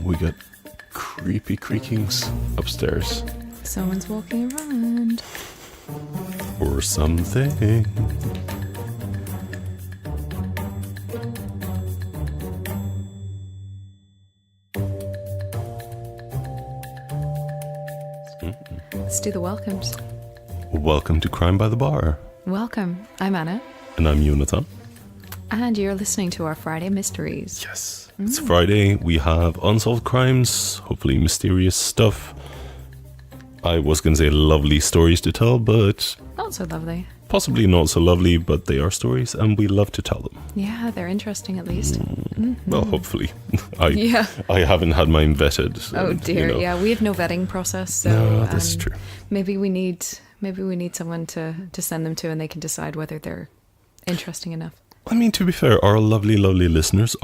We got creepy creakings upstairs. Someone's walking around. Or something. Let's do the welcomes. Welcome to Crime by the Bar. Welcome. I'm Anna. And I'm Jonatan. And you're listening to our Friday Mysteries. Yes. It's Friday. We have unsolved crimes, hopefully mysterious stuff. I was going to say lovely stories to tell, but Not so lovely. possibly not so lovely, but they are stories and we love to tell them. Yeah, they're interesting at least. Well, hopefully. Yeah. I haven't had mine vetted. Oh and, dear. you know. Yeah, we have no vetting process. So, No, that's true. Maybe we need someone to send them to, and they can decide whether they're interesting enough. I mean, to be fair, our lovely, lovely listeners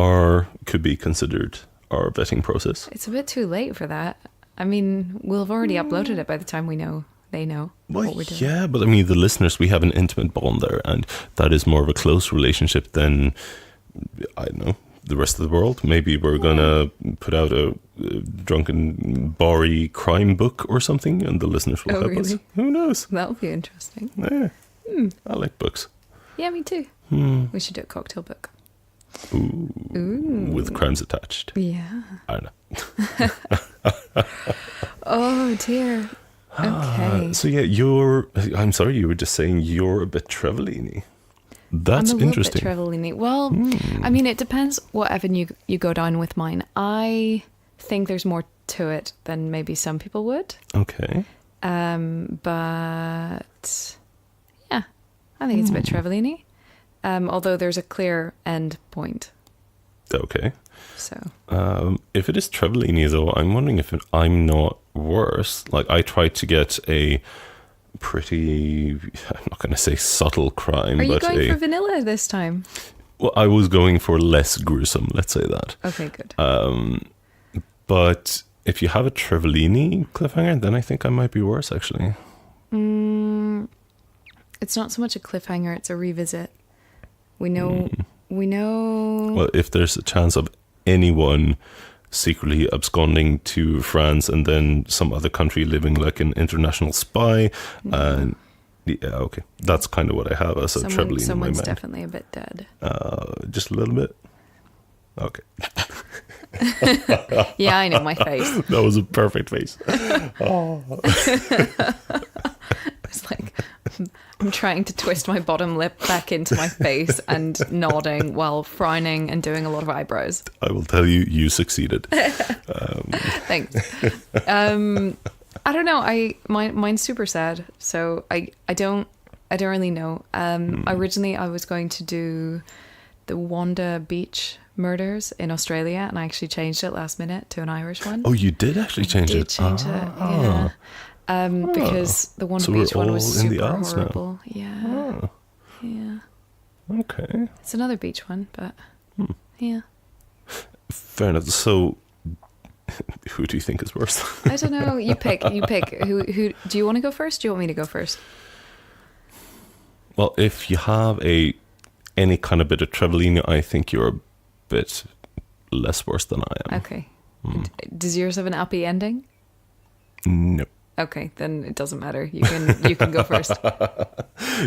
could be considered our vetting process. It's a bit too late for that. I mean, we'll have already uploaded it by the time they know what we're doing. Yeah, but I mean, the listeners, we have an intimate bond there, and that is more of a close relationship than, I don't know, the rest of the world. Maybe we're gonna put out a drunken, barry crime book or something, and the listeners will help us. Who knows? That'll be interesting. Yeah, I like books. Yeah, me too. We should do a cocktail book. Ooh. With crimes attached. Yeah. I don't know. Oh dear. Okay. So yeah, I'm sorry, you were just saying you're a bit Trevelini. That's I'm a interesting. little bit Trevelini. Well, I mean, it depends what avenue you go down with mine. I think there's more to it than maybe some people would. Okay. But yeah, I think it's a bit Trevelini. Although there's a clear end point. Okay. So. If it is Trevelini, though, I'm wondering if I'm not worse. Like, I tried to get a pretty, I'm not going to say subtle crime, Are you but going for vanilla this time? Well, I was going for less gruesome, let's say that. Okay, good. But if you have a Trevelini cliffhanger, then I think I might be worse, actually. It's not so much a cliffhanger, it's a revisit. We know. Well, if there's a chance of anyone secretly absconding to France and then some other country living like an international spy, and yeah, okay, that's kind of what I have as a Trevelini in my mind. Someone's definitely a bit dead. Just a little bit. Okay. Yeah, I know my face. That was a perfect face. It's like I'm trying to twist my bottom lip back into my face and nodding while frowning and doing a lot of eyebrows. I will tell you, you succeeded. Thanks. I don't know. Mine's super sad, so I don't really know. Originally, I was going to do the Wanda Beach murders in Australia, and I actually changed it last minute to an Irish one. Oh, you did actually change it? Change it, yeah. Because the Wanda Beach one was super horrible. Yeah. Yeah. Okay. It's another beach one, but yeah. Fair enough. So, who do you think is worse? I don't know. You pick. Who do you want to go first? Do you want me to go first? Well, if you have any kind of bit of Trevelini, I think you're a bit less worse than I am. Okay. Does yours have an happy ending? No. Okay, then it doesn't matter. You can go first.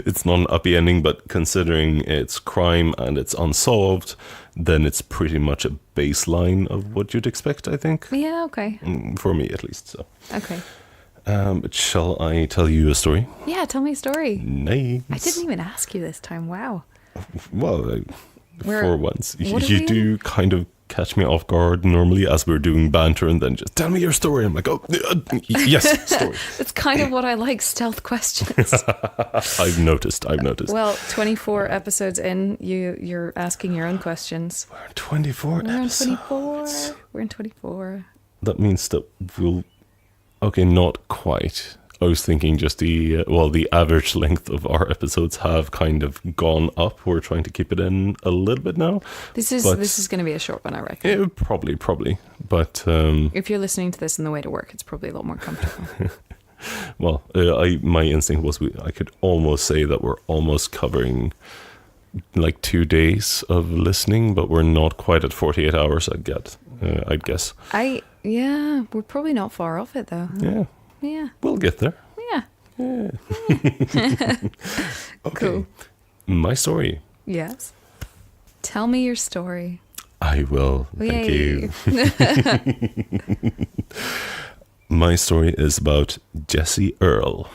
It's not an happy ending, but considering it's crime and it's unsolved, then it's pretty much a baseline of what you'd expect, I think. Yeah, okay. For me, at least. So. Okay. But shall I tell you a story? Yeah, tell me a story. Nice. I didn't even ask you this time. Wow. Well, for once. You do kind of catch me off guard normally as we're doing banter and then just tell me your story. I'm like, oh, yes, story. That's kind of what I like, stealth questions. I've noticed. Well, 24 episodes in, you're asking your own questions. We're in 24 episodes. We're in 24. That means that we'll... Okay, not quite. I was thinking just the average length of our episodes have kind of gone up. We're trying to keep it in a little bit now. This is going to be a short one, I reckon. Yeah, probably. But if you're listening to this on the way to work, it's probably a lot more comfortable. Well, my instinct was I could almost say that we're almost covering like 2 days of listening, but we're not quite at 48 hours. I'd guess. We're probably not far off it though. Yeah, we'll get there. Yeah. Okay. Cool. My story. Yes. Tell me your story. I will. Thank you. My story is about Jessie Earl.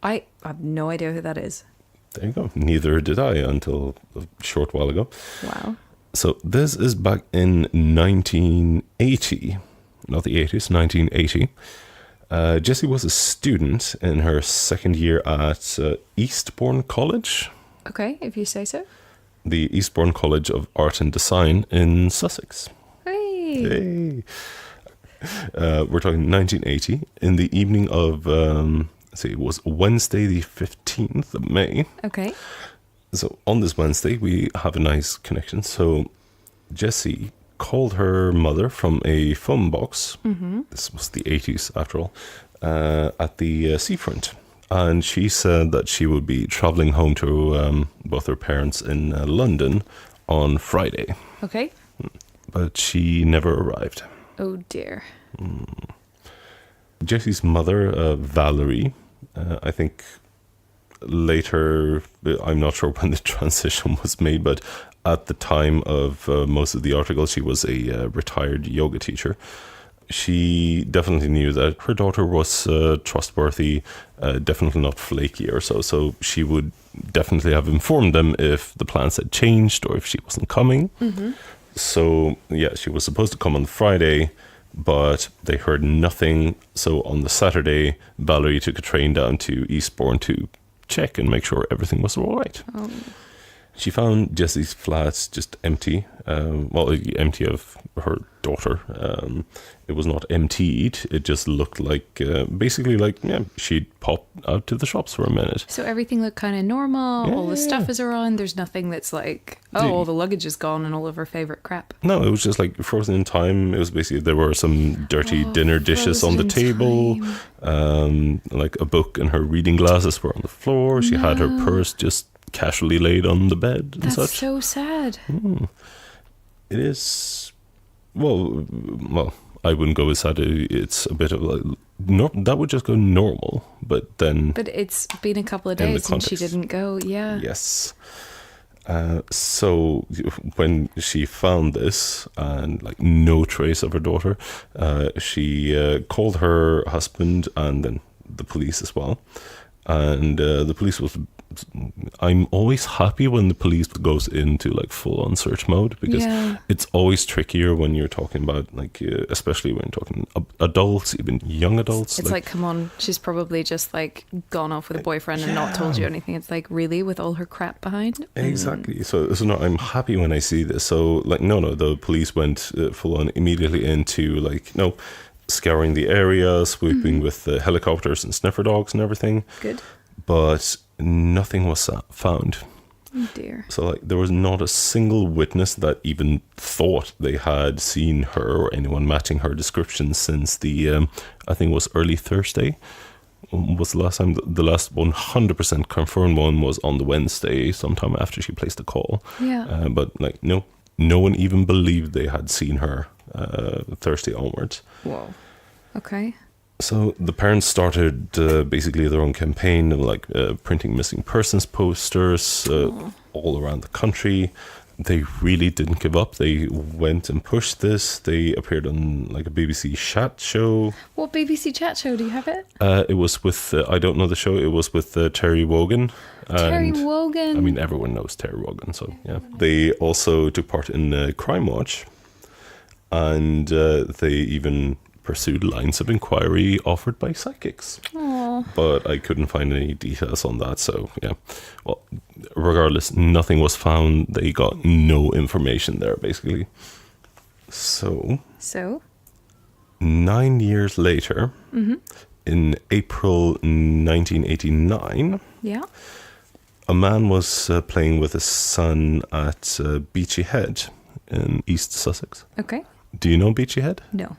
I have no idea who that is. There you go. Neither did I until a short while ago. Wow. So this is back in 1980, not the 80s, 1980. Jessie was a student in her second year at Eastbourne College. Okay, if you say so. The Eastbourne College of Art and Design in Sussex. Hey. We're talking 1980. In the evening of, it was Wednesday the 15th of May. Okay. So on this Wednesday, we have a nice connection. So Jessie called her mother from a phone box. Mm-hmm. This was the 80s, after all, at the seafront. And she said that she would be traveling home to both her parents in London on Friday. Okay. But she never arrived. Oh, dear. Jessie's mother, Valerie, I think later, I'm not sure when the transition was made, but at the time of most of the articles, she was a retired yoga teacher. She definitely knew that her daughter was trustworthy, definitely not flaky or so. So she would definitely have informed them if the plans had changed or if she wasn't coming. Mm-hmm. So, yeah, she was supposed to come on Friday, but they heard nothing. So on the Saturday, Valerie took a train down to Eastbourne to check and make sure everything was all right. Oh. She found Jessie's flat just empty, empty of her daughter. It was not emptied. It just looked like, she'd popped out to the shops for a minute. So everything looked kind of normal. All the stuff is around. There's nothing that's like, all the luggage is gone and all of her favourite crap. No, it was just like frozen in time. It was basically, there were some dirty dinner dishes on the table. Like a book and her reading glasses were on the floor. She had her purse just casually laid on the bed and such. That's so sad. It is. Well, I wouldn't go as sad. It's a bit of like that would just go normal, but it's been a couple of days since she didn't go. Yeah. Yes. So when she found this and like no trace of her daughter, she called her husband and then the police as well. And the police was. I'm always happy when the police goes into like full on search mode because it's always trickier when you're talking about like especially when you're talking adults, even young adults. It's like come on, she's probably just like gone off with a boyfriend and not told you anything. It's like really with all her crap behind. Exactly. So no, I'm happy when I see this. So like no, the police went full on immediately into like scouring the area, swooping with helicopters and sniffer dogs and everything. Good. But nothing was found. Oh dear. So like there was not a single witness that even thought they had seen her or anyone matching her description since the I think it was early Thursday was the last time. The last 100% confirmed one was on the Wednesday sometime after she placed the call. But like no one even believed they had seen her Thursday onwards. Whoa. Okay. So the parents started basically their own campaign of like printing missing persons posters all around the country. They really didn't give up. They went and pushed this. They appeared on like a BBC chat show. What BBC chat show? Do you have it? It was with, I don't know the show. It was with Terry Wogan. Terry Wogan. I mean, everyone knows Terry Wogan. So yeah. They also took part in Crime Watch. And they even pursued lines of inquiry offered by psychics. Aww. But I couldn't find any details on that, so yeah. Well, regardless, nothing was found. They got no information there, basically. So 9 years later, in April 1989, a man was playing with his son at Beachy Head in East Sussex. Okay. Do you know Beachy Head? No.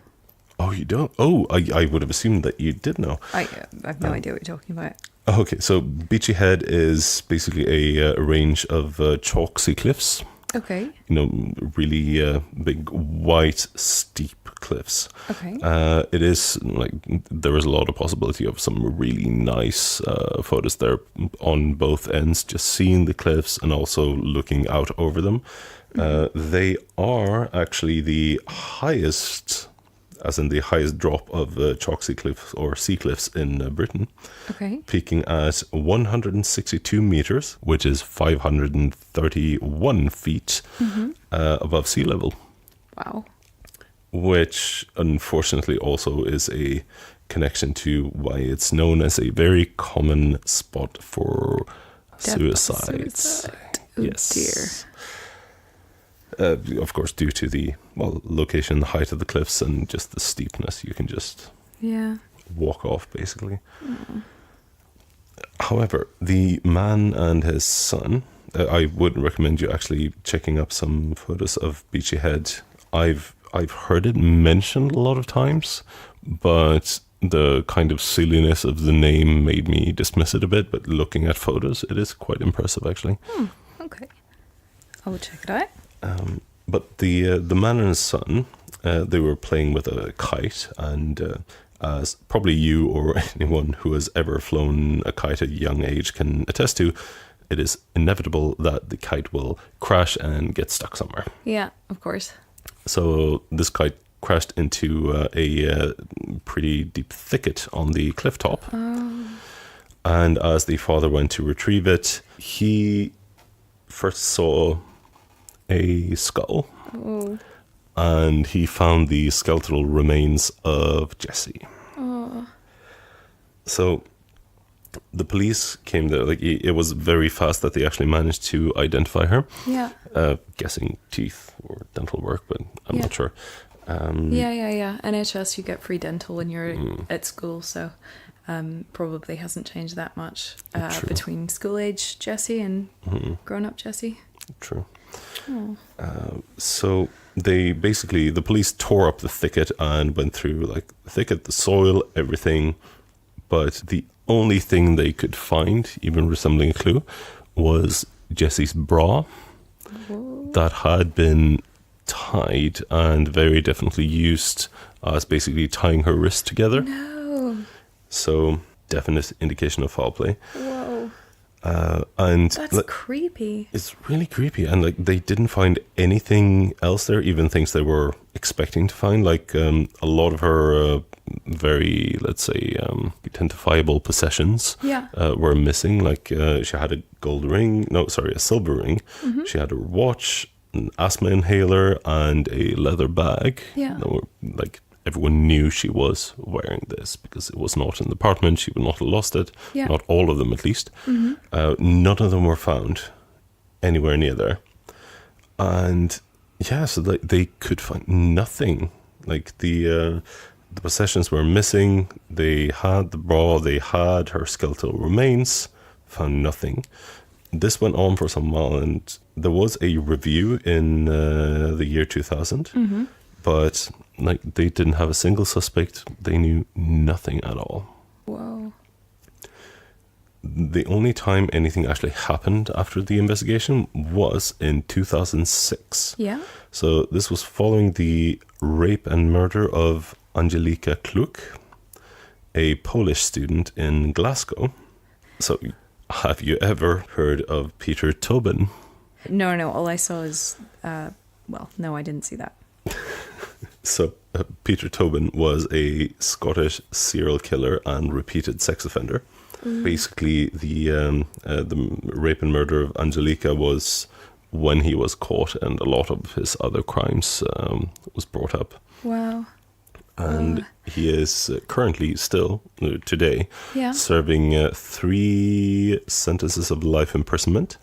Oh, you don't? Oh, I would have assumed that you did know. I have no idea what you're talking about. Okay, so Beachy Head is basically a range of chalk sea cliffs. Okay. Really big, white, steep cliffs. Okay. It is like there is a lot of possibility of some really nice photos there on both ends, just seeing the cliffs and also looking out over them. They are actually the highest, as in the highest drop of chalk sea cliffs or sea cliffs in Britain. Okay. Peaking at 162 meters, which is 531 feet above sea level. Wow. Which unfortunately also is a connection to why it's known as a very common spot for suicides. Suicide. Oh, yes. dear. Of course, due to the location, the height of the cliffs, and just the steepness, you can just walk off, basically. However, the man and his son, I would recommend you actually checking up some photos of Beachy Head. I've heard it mentioned a lot of times, but the kind of silliness of the name made me dismiss it a bit. But looking at photos, it is quite impressive, actually. Okay. I will check it out. But the man and his son, they were playing with a kite, and as probably you or anyone who has ever flown a kite at a young age can attest to, it is inevitable that the kite will crash and get stuck somewhere. Yeah, of course. So this kite crashed into a pretty deep thicket on the cliff top. And as the father went to retrieve it, he first saw a skull. And he found the skeletal remains of Jessie. So the police came there. Like, it was very fast that they actually managed to identify her. Yeah. Guessing teeth or dental work, but I'm not sure. Yeah. NHS, you get free dental when you're at school, so probably hasn't changed that much between school age Jessie and grown up Jessie. True. So they basically, the police tore up the thicket and went through like the thicket, the soil, everything. But the only thing they could find, even resembling a clue, was Jessie's bra that had been tied and very definitely used as basically tying her wrists together. No. So definite indication of foul play. Whoa. And that's creepy. It's really creepy, and like they didn't find anything else there, even things they were expecting to find. Like a lot of her very, let's say, identifiable possessions were missing. Like she had a a silver ring. She had a watch, an asthma inhaler, and a leather bag. Yeah. Like everyone knew she was wearing this because it was not in the apartment. She would not have lost it. Yeah. Not all of them, at least. None of them were found anywhere near there. And yeah, so they could find nothing. Like the possessions were missing. They had the bra. They had her skeletal remains. Found nothing. This went on for some while, and there was a review in the year 2000. But like they didn't have a single suspect. They knew nothing at all. Whoa. The only time anything actually happened after the investigation was in 2006. Yeah. So this was following the rape and murder of Angelika Kluk, a Polish student in Glasgow. So have you ever heard of Peter Tobin? No. All I saw is, no, I didn't see that. So Peter Tobin was a Scottish serial killer and repeated sex offender. Basically, the rape and murder of Angelika was when he was caught, and a lot of his other crimes was brought up. Wow. And he is currently still, today, Yeah. serving 3 sentences of life imprisonment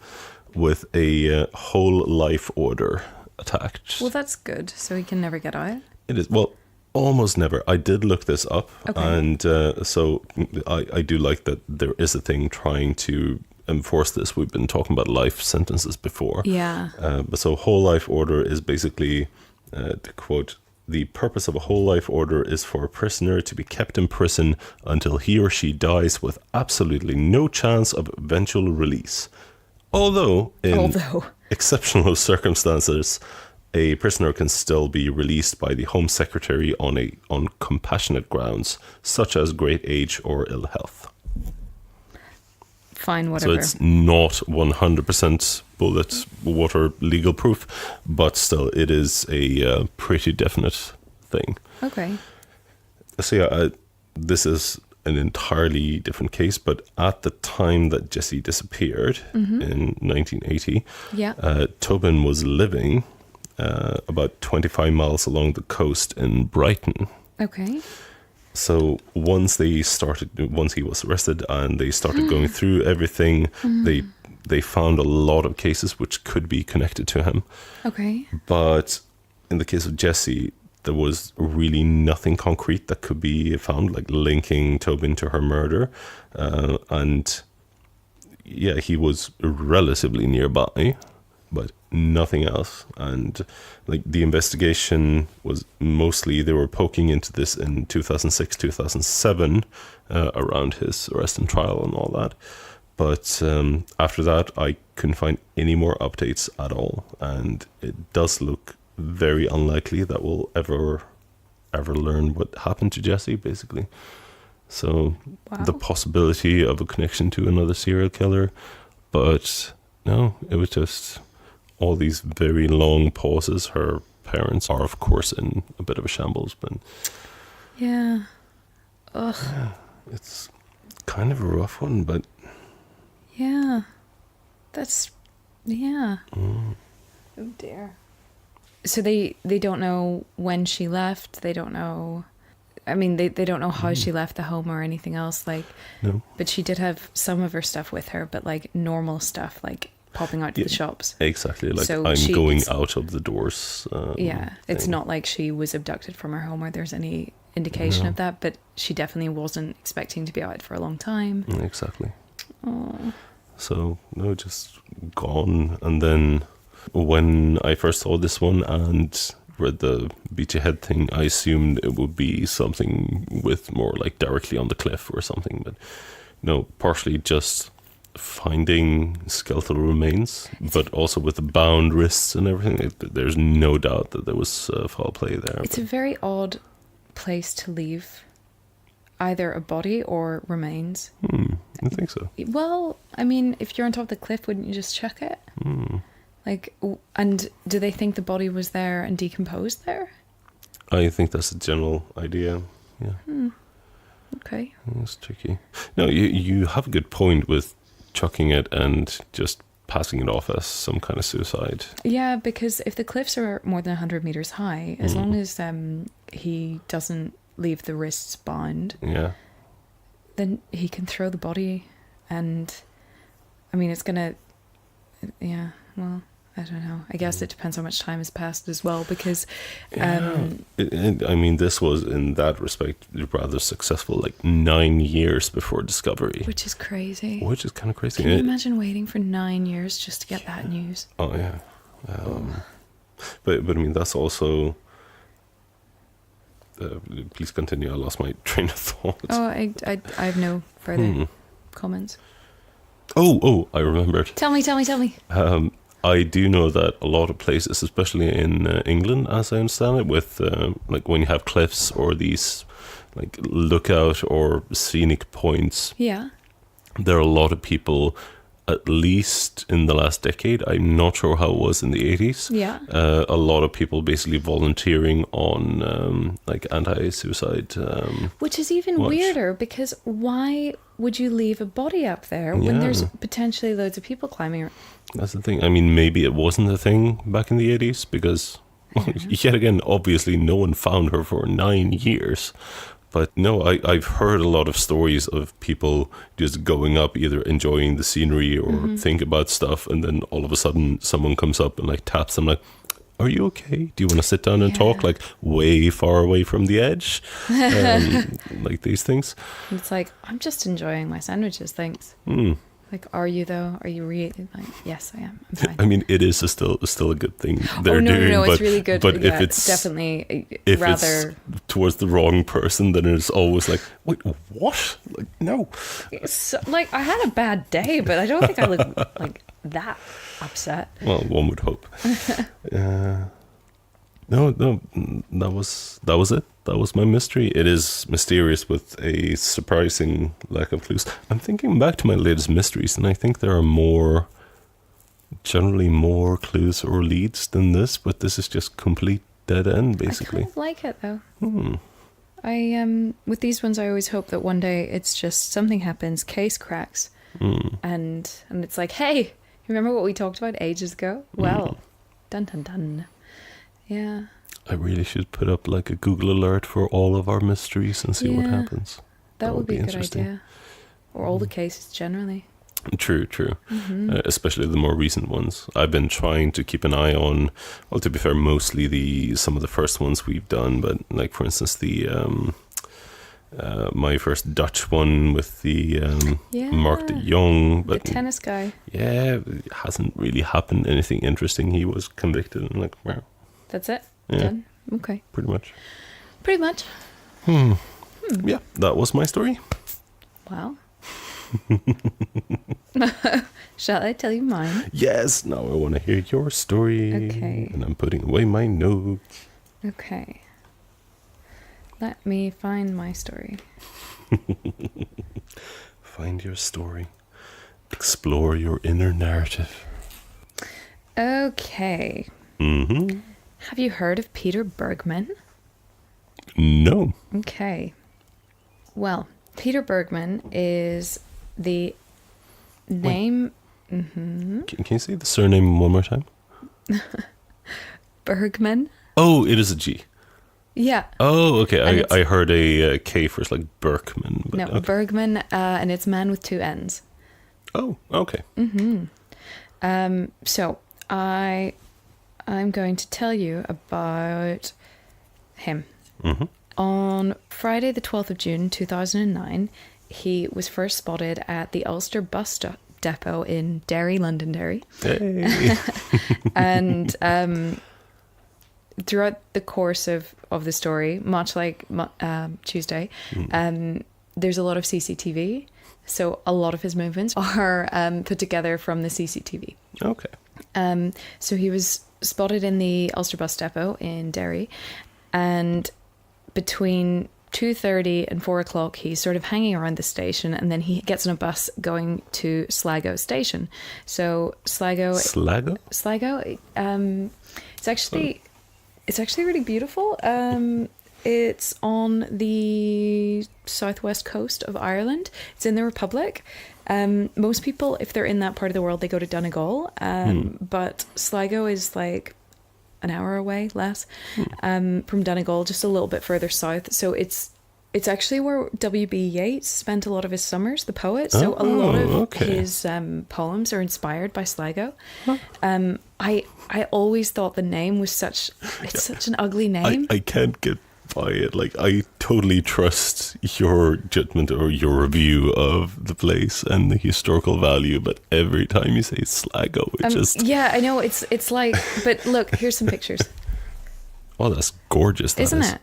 with a whole life order attached. Well, that's good. So he can never get out? It is, well, almost never. I did look this up, and so I do like that there is a thing trying to enforce this. We've been talking about life sentences before. Yeah. But so whole life order is basically, to quote, the purpose of a whole life order is for a prisoner to be kept in prison until he or she dies with absolutely no chance of eventual release. Although exceptional circumstances, a prisoner can still be released by the Home Secretary on compassionate grounds, such as great age or ill health. Fine, whatever. So it's not 100% bullet water legal proof, but still it is a pretty definite thing. Okay. So yeah, this is an entirely different case, but at the time that Jessie disappeared in 1980, Tobin was living about 25 miles along the coast in Brighton. Okay. So once he was arrested and they started going through everything, they found a lot of cases which could be connected to him. Okay. But in the case of Jessie, there was really nothing concrete that could be found, like linking Tobin to her murder. And yeah, he was relatively nearby, but nothing else. And like the investigation was mostly, they were poking into this in 2006, 2007, around his arrest and trial and all that. But after that, I couldn't find any more updates at all. And it does look very unlikely that we'll ever learn what happened to Jessie, basically. So the possibility of a connection to another serial killer, but no, it was just all these very long pauses. Her parents are, of course, in a bit of a shambles, but yeah, it's kind of a rough one, but that's oh dear. So they don't know when she left. They don't know. I mean, they don't know how she left the home or anything else. Like, no. But she did have some of her stuff with her, but like normal stuff, like popping out to the shops. Exactly. Like so I'm going out of the doors. It's not like she was abducted from her home or there's any indication of that. But she definitely wasn't expecting to be out for a long time. Exactly. Oh. So no, just gone. And then when I first saw this one and read the Beachy Head thing, I assumed it would be something with more like directly on the cliff or something, but no, partially just finding skeletal remains, but also with the bound wrists and everything. There's no doubt that there was foul play there. It's a very odd place to leave either a body or remains. I think so. Well, I mean, if you're on top of the cliff, wouldn't you just check it? Like, and do they think the body was there and decomposed there? I think that's the general idea. Yeah. Okay. It's tricky. No, you have a good point with chucking it and just passing it off as some kind of suicide. Yeah, because if the cliffs are more than 100 meters high, as long as he doesn't leave the wrists bound, then he can throw the body, and I mean, it's gonna, well, I don't know. I guess it depends how much time has passed as well, because I mean, this was in that respect rather successful, like 9 years before discovery, which is crazy. Which is kind of crazy. Can you imagine waiting for 9 years just to get that news? Oh yeah. But I mean, that's also. Please continue. I lost my train of thought. Oh, I have no further comments. Oh, I remembered. Tell me. I do know that a lot of places, especially in England, as I understand it, with like when you have cliffs or these like lookout or scenic points, there are a lot of people, at least in the last decade, I'm not sure how it was in the 80s, a lot of people basically volunteering on like anti-suicide. Which is even weirder, because why would you leave a body up there when there's potentially loads of people climbing around? That's the thing. I mean, maybe it wasn't a thing back in the 80s because, yet again, obviously no one found her for 9 years. But no, I've heard a lot of stories of people just going up, either enjoying the scenery or think about stuff, and then all of a sudden someone comes up and like taps them like, "Are you okay? Do you want to sit down and talk?" Like way far away from the edge, like these things. It's like, I'm just enjoying my sandwiches, thanks. Like, are you though? Are you really? Like, yes, I am. I'm fine. I mean, it is still a good thing they're no, doing. no, but, it's really good. But yeah, if it's definitely if rather it's towards the wrong person, then it's always like, wait, what? Like, no. so, like I had a bad day, but I don't think I look like that upset. Well, one would hope. No, that was it. That was my mystery. It is mysterious with a surprising lack of clues. I'm thinking back to my latest mysteries, and I think there are generally more clues or leads than this, but this is just complete dead end, basically. I kind of like it though. I with these ones, I always hope that one day it's just something happens, case cracks, and it's like, hey, remember what we talked about ages ago? Well, dun dun dun. Yeah. I really should put up like a Google alert for all of our mysteries and see what happens. That would be a good idea. Or all the cases generally. True. Especially the more recent ones. I've been trying to keep an eye on, well, to be fair, mostly some of the first ones we've done, but like, for instance, the my first Dutch one with the Mark de Jong. But the tennis guy. Yeah, it hasn't really happened anything interesting. He was convicted and like, wow. That's it? Yeah. Done? Okay. Pretty much. Yeah, that was my story. Wow. Shall I tell you mine? Yes, now I want to hear your story. Okay. And I'm putting away my notes. Okay. Let me find my story. Find your story. Explore your inner narrative. Okay. Mm-hmm. Have you heard of Peter Bergmann? No. Okay. Well, Peter Bergmann is the name... Mm-hmm. Can you say the surname one more time? Bergmann? Oh, it is a G. Yeah. Oh, okay. I heard a K first, like Berkman. But No, okay. Bergmann, and it's man with two N's. Oh, okay. So I'm going to tell you about him. Mm-hmm. On Friday the 12th of June 2009, he was first spotted at the Ulster bus depot in Derry, Londonderry. Hey. And throughout the course of the story, much like Tuesday, there's a lot of CCTV. So a lot of his movements are put together from the CCTV. Okay. So he was spotted in the Ulster bus depot in Derry, and between 2:30 and 4 o'clock, he's sort of hanging around the station, and then he gets on a bus going to Sligo station. So Sligo, it's actually really beautiful. It's on the southwest coast of Ireland. It's in the Republic. Most people, if they're in that part of the world, they go to Donegal. But Sligo is like an hour away, less, from Donegal, just a little bit further south. So it's actually where W.B. Yeats spent a lot of his summers, the poet. So a lot of his poems are inspired by Sligo. I always thought the name was such an ugly name. I can't get by it. Like, I totally trust your judgment or your review of the place and the historical value, but every time you say Sligo, it just... Yeah, I know, it's like... But look, here's some pictures. Oh, that's gorgeous. Isn't it?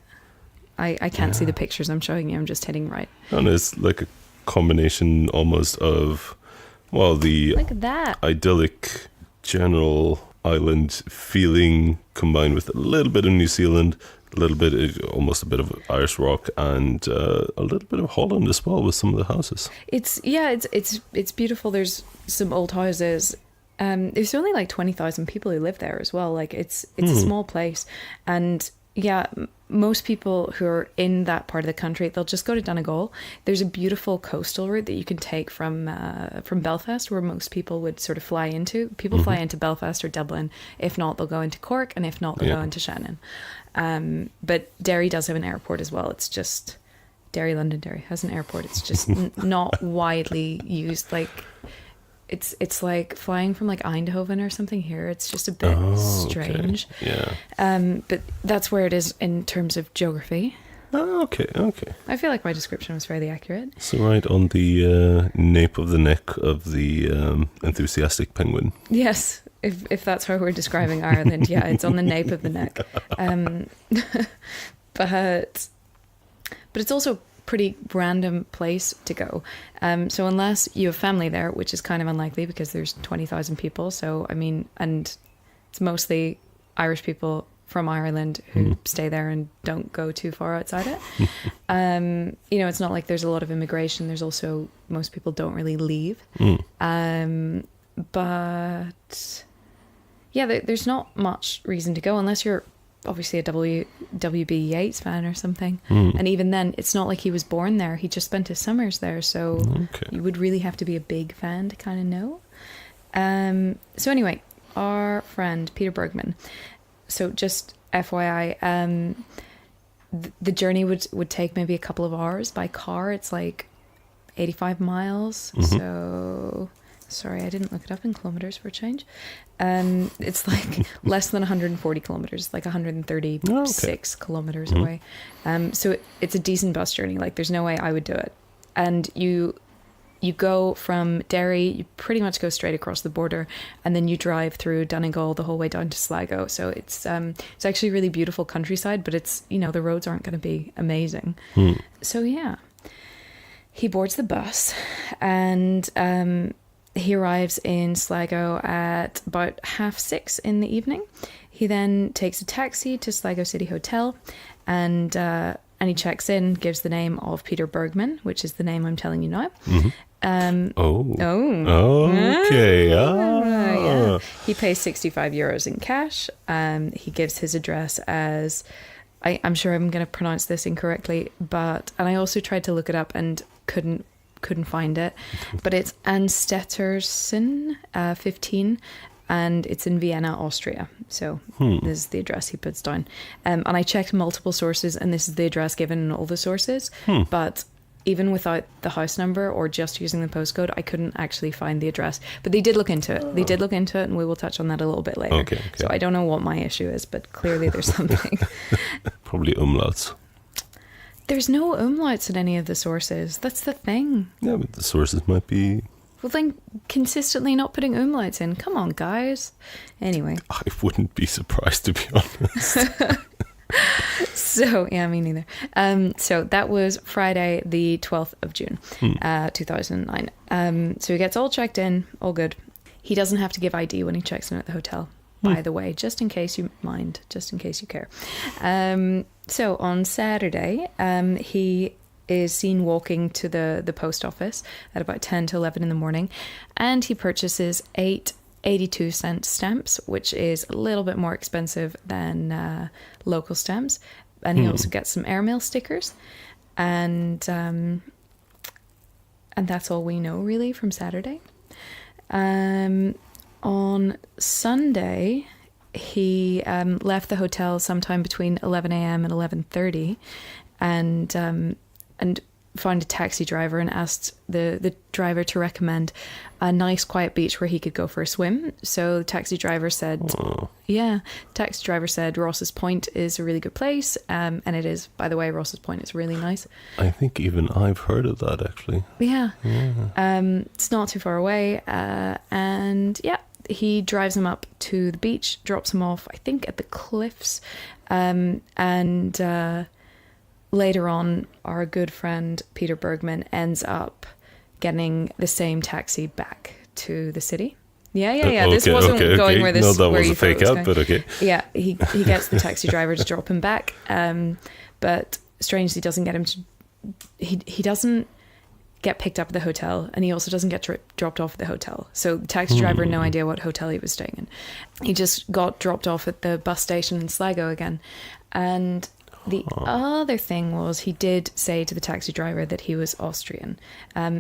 I can't see the pictures I'm showing you. I'm just hitting right. And it's like a combination almost of, well, the look at that idyllic general island feeling combined with a little bit of New Zealand, a little bit, almost a bit of Irish rock, and a little bit of Holland as well with some of the houses. It's beautiful. There's some old houses. There's only like 20,000 people who live there as well. Like it's a small place, and yeah, most people who are in that part of the country, they'll just go to Donegal. There's a beautiful coastal route that you can take from Belfast, where most people would sort of fly into. People fly into Belfast or Dublin. If not, they'll go into Cork, and if not, they'll go into Shannon. But Derry does have an airport as well. It's just Derry, Londonderry has an airport. It's just not widely used. Like it's like flying from like Eindhoven or something here. It's just a bit strange. Okay. Yeah. But that's where it is in terms of geography. Oh, okay. I feel like my description was fairly accurate. So right on the nape of the neck of the enthusiastic penguin. Yes, if that's how we're describing Ireland, yeah, it's on the nape of the neck. But it's also a pretty random place to go. So unless you have family there, which is kind of unlikely because there's 20,000 people. So, I mean, and it's mostly Irish people from Ireland who stay there and don't go too far outside it. You know, it's not like there's a lot of immigration. There's also, most people don't really leave. But yeah, there's not much reason to go unless you're obviously a W.B. Yeats fan or something. And even then, it's not like he was born there. He just spent his summers there. So you would really have to be a big fan to kind of know. So anyway, our friend Peter Bergmann. So just FYI, the journey would take maybe a couple of hours. By car, it's like 85 miles. So, sorry, I didn't look it up in kilometers for a change. It's like less than 140 kilometers, like 136 kilometers away. So it's a decent bus journey. Like, there's no way I would do it. And you go from Derry, you pretty much go straight across the border, and then you drive through Donegal the whole way down to Sligo. So it's actually really beautiful countryside, but it's, you know, the roads aren't going to be amazing. So yeah, he boards the bus, and he arrives in Sligo at about 6:30 in the evening. He then takes a taxi to Sligo City Hotel, and he checks in, gives the name of Peter Bergmann, which is the name I'm telling you now. Okay. Yeah. He pays €65 in cash. He gives his address as, I'm sure I'm going to pronounce this incorrectly, and I also tried to look it up and couldn't find it, but it's Anstettersen 15, and it's in Vienna, Austria. So this is the address he puts down. And I checked multiple sources, and this is the address given in all the sources. But even without the house number or just using the postcode, I couldn't actually find the address. But they did look into it. They did look into it, and we will touch on that a little bit later. Okay. So I don't know what my issue is, but clearly there's something. Probably umlauts. There's no umlauts in any of the sources. That's the thing. Yeah, but the sources might be... Well, then consistently not putting umlauts in. Come on, guys. Anyway. I wouldn't be surprised, to be honest. So, yeah, me neither. So that was Friday, the 12th of June, 2009. So he gets all checked in, all good. He doesn't have to give ID when he checks in at the hotel, by the way, just in case you mind, just in case you care. So on Saturday, he is seen walking to the post office at about 10 to 11 in the morning, and he purchases 8 82-cent stamps, which is a little bit more expensive than local stamps. And he also gets some airmail stickers, and that's all we know really from Saturday. On Sunday, he left the hotel sometime between 11 a.m. and 11:30, and found a taxi driver and asked the driver to recommend a nice quiet beach where he could go for a swim. So the taxi driver said, Ross's Point is a really good place. And it is, by the way, Ross's Point is really nice. I think even I've heard of that, actually. Yeah. It's not too far away. And yeah, he drives him up to the beach, drops him off, I think, at the cliffs. Later on, our good friend Peter Bergmann ends up getting the same taxi back to the city. Yeah. This wasn't going where this. No, that where was you a fake out, but okay. Yeah, he gets the taxi driver to drop him back, but strangely doesn't get him to. He doesn't get picked up at the hotel, and he also doesn't get dropped off at the hotel. So the taxi driver had no idea what hotel he was staying in. He just got dropped off at the bus station in Sligo again, and. The other thing was he did say to the taxi driver that he was Austrian.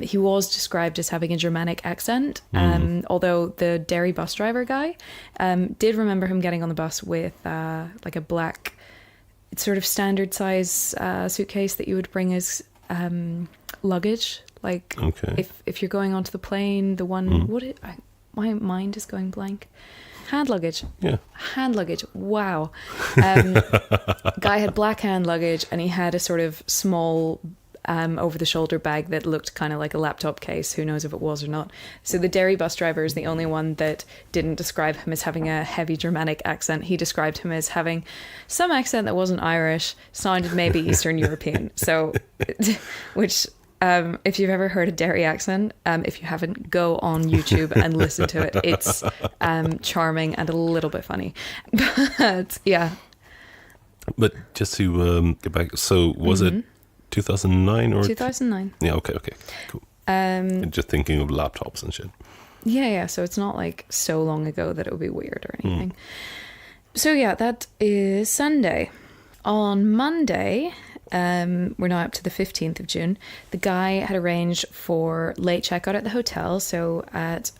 He was described as having a Germanic accent, although the Derry bus driver guy did remember him getting on the bus with like a black, sort of standard size suitcase that you would bring as luggage. Like if you're going onto the plane, the one... my mind is going blank. Hand luggage. Yeah. Hand luggage. Wow. Guy had black hand luggage, and he had a sort of small over-the-shoulder bag that looked kind of like a laptop case. Who knows if it was or not. So the Derry bus driver is the only one that didn't describe him as having a heavy Germanic accent. He described him as having some accent that wasn't Irish, sounded maybe Eastern European. So, which... if you've ever heard a Derry accent, if you haven't, go on YouTube and listen to it. It's charming and a little bit funny. But yeah. But just to get back, so was it 2009 or 2009? Yeah. Okay. Cool. Just thinking of laptops and shit. Yeah. So it's not like so long ago that it would be weird or anything. So yeah, that is Sunday. On Monday. We're now up to the 15th of June. The guy had arranged for late checkout at the hotel. So at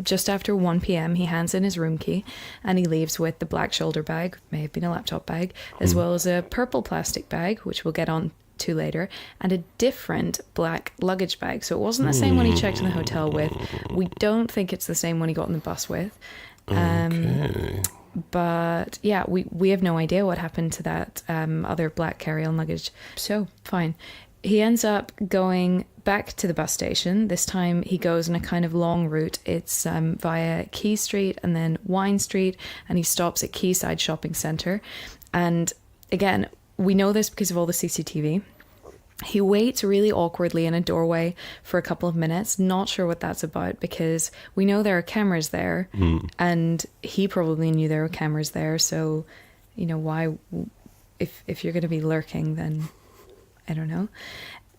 just after 1 p.m, he hands in his room key and he leaves with the black shoulder bag, may have been a laptop bag, as well as a purple plastic bag, which we'll get on to later, and a different black luggage bag. So it wasn't the same one he checked in the hotel with. We don't think it's the same one he got on the bus with. Okay. But yeah, we have no idea what happened to that other black carry-on luggage. So, fine. He ends up going back to the bus station. This time he goes on a kind of long route. It's via Quay Street and then Wine Street, and he stops at Seaside Shopping Centre. And again, we know this because of all the CCTV. He waits really awkwardly in a doorway for a couple of minutes, not sure what that's about, because we know there are cameras there, and he probably knew there were cameras there, so, you know, why, if you're going to be lurking, then I don't know.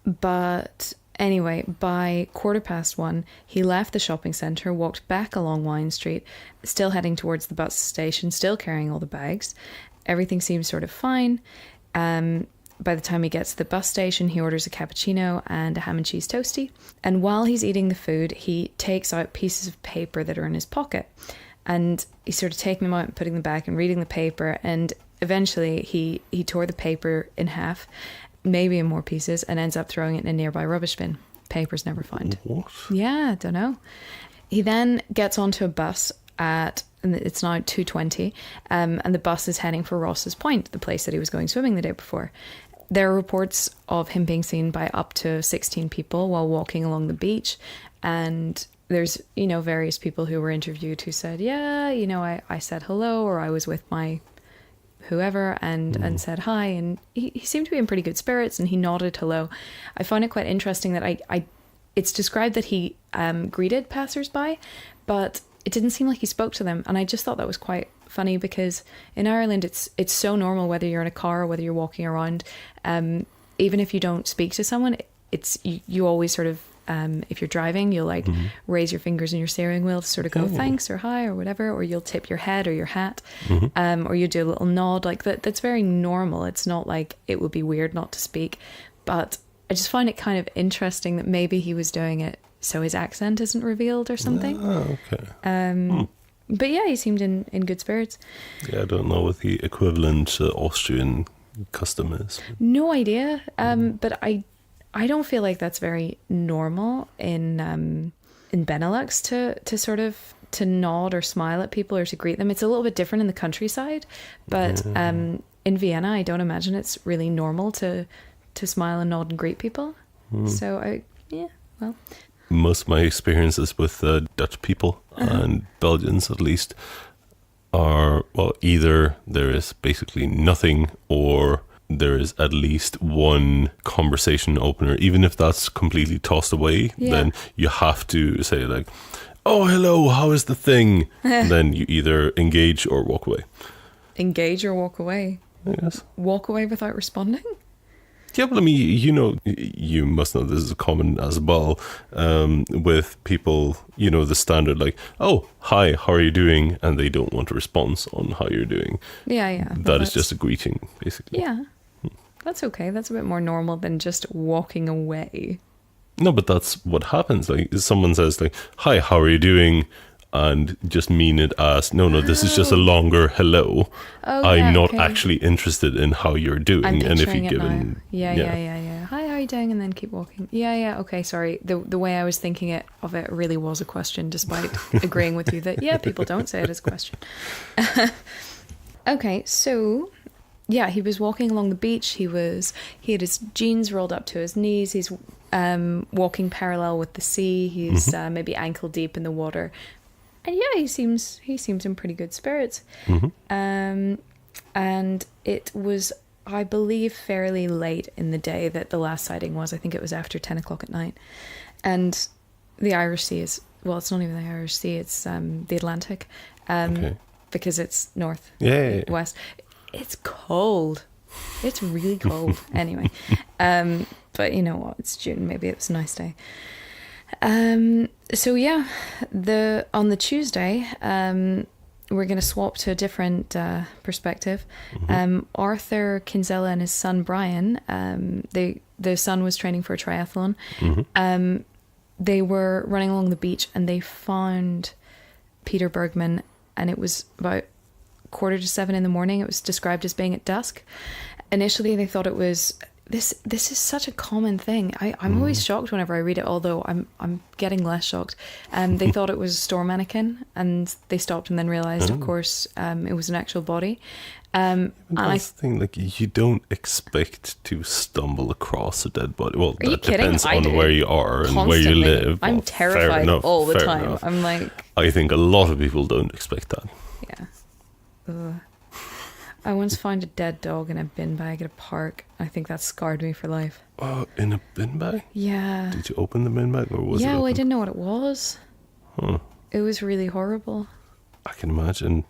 But anyway, by 1:15, he left the shopping centre, walked back along Wine Street, still heading towards the bus station, still carrying all the bags. Everything seems sort of fine. By the time he gets to the bus station, he orders a cappuccino and a ham and cheese toastie. And while he's eating the food, he takes out pieces of paper that are in his pocket. And he's sort of taking them out and putting them back and reading the paper. And eventually he tore the paper in half, maybe in more pieces, and ends up throwing it in a nearby rubbish bin. Paper's never found. What? Yeah, don't know. He then gets onto a bus and it's now 2:20, and the bus is heading for Ross's Point, the place that he was going swimming the day before. There are reports of him being seen by up to 16 people while walking along the beach, and there's, you know, various people who were interviewed who said, yeah, you know, I said hello, or I was with my whoever and said hi, and he seemed to be in pretty good spirits, and he nodded hello. I found it quite interesting that it's described that he greeted passers-by, but it didn't seem like he spoke to them, and I just thought that was quite funny, because in Ireland it's so normal, whether you're in a car or whether you're walking around, even if you don't speak to someone, it's you always sort of, if you're driving, you'll like raise your fingers in your steering wheel to sort of go thanks or hi or whatever, or you'll tip your head or your hat, or you do a little nod like that. That's very normal. It's not like it would be weird not to speak, but I just find it kind of interesting that maybe he was doing it so his accent isn't revealed or something. Oh, okay. But yeah, he seemed in good spirits. Yeah, I don't know what the equivalent Austrian custom is. No idea. But I don't feel like that's very normal in Benelux to sort of to nod or smile at people or to greet them. It's a little bit different in the countryside, but in Vienna, I don't imagine it's really normal to smile and nod and greet people. So well. Most of my experiences with Dutch people and Belgians, at least, are, well, either there is basically nothing or there is at least one conversation opener. Even if that's completely tossed away, then you have to say like, oh, hello, how is the thing? And then you either engage or walk away. Engage or walk away? Yes. Walk away without responding? Yeah, but I mean, you know, you must know this is common as well with people, you know, the standard like, oh, hi, how are you doing? And they don't want a response on how you're doing. Yeah. That is just a greeting, basically. Yeah, that's okay. That's a bit more normal than just walking away. No, but that's what happens. Like, someone says like, hi, how are you doing? And just mean it as, no, this is just a longer hello. I'm not actually interested in how you're doing. I'm and if you it give now. an, Yeah. Hi, how are you you doing? And then keep walking. Yeah, okay, sorry. The way I was thinking of it really was a question, despite agreeing with you that, yeah, people don't say it as a question. Okay, so, yeah, he was walking along the beach. He had his jeans rolled up to his knees. He's walking parallel with the sea. He's maybe ankle deep in the water. And yeah, he seems in pretty good spirits. And it was, I believe, fairly late in the day that the last sighting was. I think it was after 10 o'clock at night. And the Irish Sea is, well, it's not even the Irish Sea, it's the Atlantic. Because it's north, west. It's cold. It's really cold. Anyway. But you know what? It's June. Maybe it was a nice day. So yeah, on the Tuesday, we're going to swap to a different perspective. Arthur Kinsella and his son Brian, the son was training for a triathlon. They were running along the beach and they found Peter Bergmann, and it was about 6:45 in the morning. It was described as being at dusk. Initially, they thought it was... This is such a common thing. I'm always shocked whenever I read it, although I'm getting less shocked. They thought it was a store mannequin, and they stopped and then realised, of course, it was an actual body. And that's the thing, like, you don't expect to stumble across a dead body. Well, that depends on where you are and where you live. I'm terrified all the time. Enough. I'm like... I think a lot of people don't expect that. Yeah. Ugh. I once found a dead dog in a bin bag at a park. I think that scarred me for life. In a bin bag? Yeah. Did you open the bin bag or was it open? Well, I didn't know what it was. Huh. It was really horrible. I can imagine.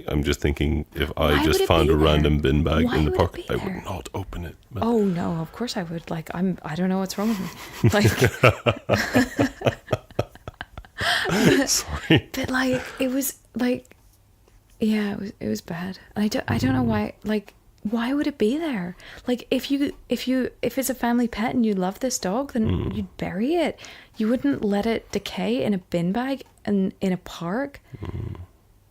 I'm just thinking, if I just found a random bin bag in the park, I would not open it. But... Oh no, of course I would. Like, I don't know what's wrong with me. Like, sorry. But like, it was like, yeah, it was bad. I don't know why. Like, why would it be there? Like, if it's a family pet and you love this dog, then you'd bury it. You wouldn't let it decay in a bin bag and in a park.